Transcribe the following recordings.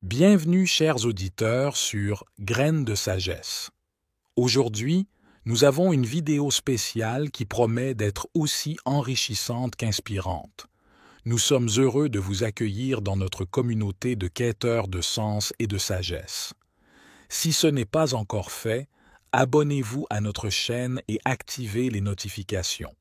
Bienvenue, chers auditeurs, sur Graines de sagesse. Aujourd'hui, nous avons une vidéo spéciale qui promet d'être aussi enrichissante qu'inspirante. Nous sommes heureux de vous accueillir dans notre communauté de quêteurs de sens et de sagesse. Si ce n'est pas encore fait, abonnez-vous à notre chaîne et activez les notifications.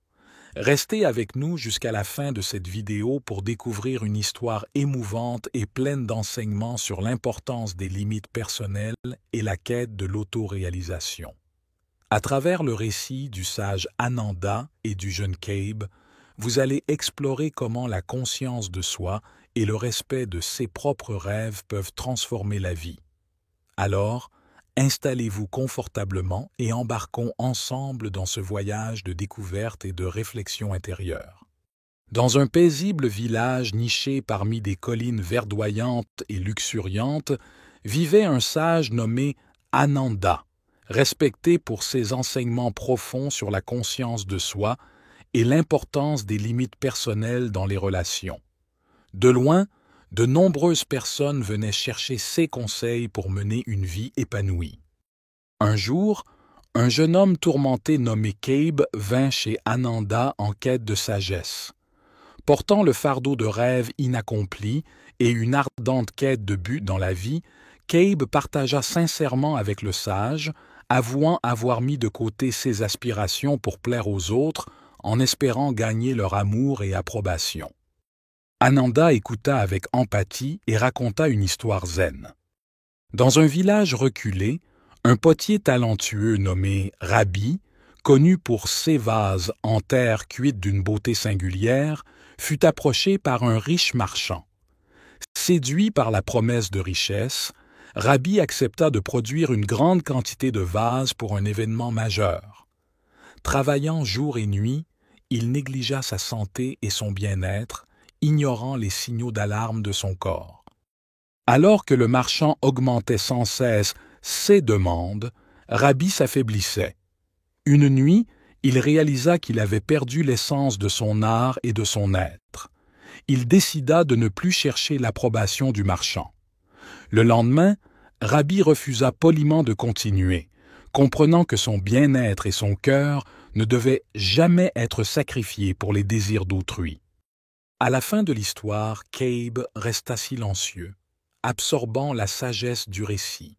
Restez avec nous jusqu'à la fin de cette vidéo pour découvrir une histoire émouvante et pleine d'enseignements sur l'importance des limites personnelles et la quête de l'autoréalisation. À travers le récit du sage Ananda et du jeune Cabe, vous allez explorer comment la conscience de soi et le respect de ses propres rêves peuvent transformer la vie. Alors, installez-vous confortablement et embarquons ensemble dans ce voyage de découverte et de réflexion intérieure. Dans un paisible village niché parmi des collines verdoyantes et luxuriantes, vivait un sage nommé Ananda, respecté pour ses enseignements profonds sur la conscience de soi et l'importance des limites personnelles dans les relations. De loin, de nombreuses personnes venaient chercher ses conseils pour mener une vie épanouie. Un jour, un jeune homme tourmenté nommé Cabe vint chez Ananda en quête de sagesse. Portant le fardeau de rêves inaccomplis et une ardente quête de but dans la vie, Cabe partagea sincèrement avec le sage, avouant avoir mis de côté ses aspirations pour plaire aux autres en espérant gagner leur amour et approbation. Ananda écouta avec empathie et raconta une histoire zen. Dans un village reculé, un potier talentueux nommé Rabbi, connu pour ses vases en terre cuite d'une beauté singulière, fut approché par un riche marchand. Séduit par la promesse de richesse, Rabbi accepta de produire une grande quantité de vases pour un événement majeur. Travaillant jour et nuit, il négligea sa santé et son bien-être, ignorant les signaux d'alarme de son corps. Alors que le marchand augmentait sans cesse ses demandes, Rabbi s'affaiblissait. Une nuit, il réalisa qu'il avait perdu l'essence de son art et de son être. Il décida de ne plus chercher l'approbation du marchand. Le lendemain, Rabbi refusa poliment de continuer, comprenant que son bien-être et son cœur ne devaient jamais être sacrifiés pour les désirs d'autrui. À la fin de l'histoire, Cabe resta silencieux, absorbant la sagesse du récit.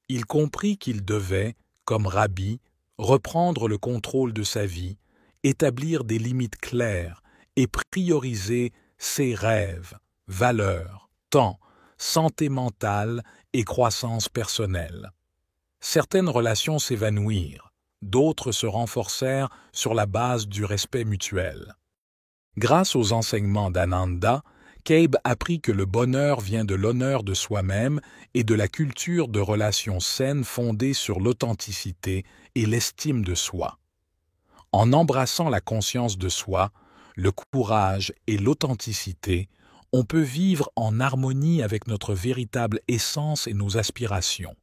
Il comprit qu'il devait, comme Rabbi, reprendre le contrôle de sa vie, établir des limites claires et prioriser ses rêves, valeurs, temps, santé mentale et croissance personnelle. Certaines relations s'évanouirent, d'autres se renforcèrent sur la base du respect mutuel. Grâce aux enseignements d'Ananda, Cabe apprit que le bonheur vient de l'honneur de soi-même et de la culture de relations saines fondées sur l'authenticité et l'estime de soi. En embrassant la conscience de soi, le courage et l'authenticité, on peut vivre en harmonie avec notre véritable essence et nos aspirations.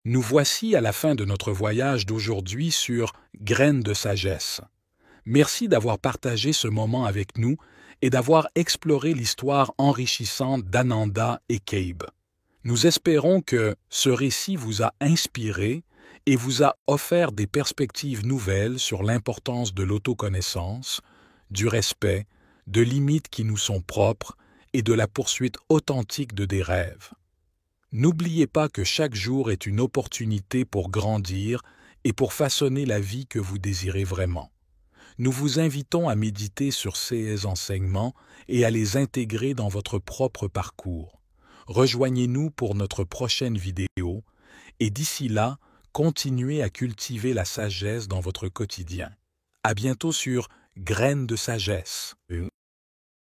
Nous voici à la fin de notre voyage d'aujourd'hui sur Graines de sagesse. Merci d'avoir partagé ce moment avec nous et d'avoir exploré l'histoire enrichissante d'Ananda et Cabe. Nous espérons que ce récit vous a inspiré et vous a offert des perspectives nouvelles sur l'importance de l'autoconnaissance, du respect, de limites qui nous sont propres et de la poursuite authentique de des rêves. N'oubliez pas que chaque jour est une opportunité pour grandir et pour façonner la vie que vous désirez vraiment. Nous vous invitons à méditer sur ces enseignements et à les intégrer dans votre propre parcours. Rejoignez-nous pour notre prochaine vidéo et d'ici là, continuez à cultiver la sagesse dans votre quotidien. À bientôt sur Graines de sagesse.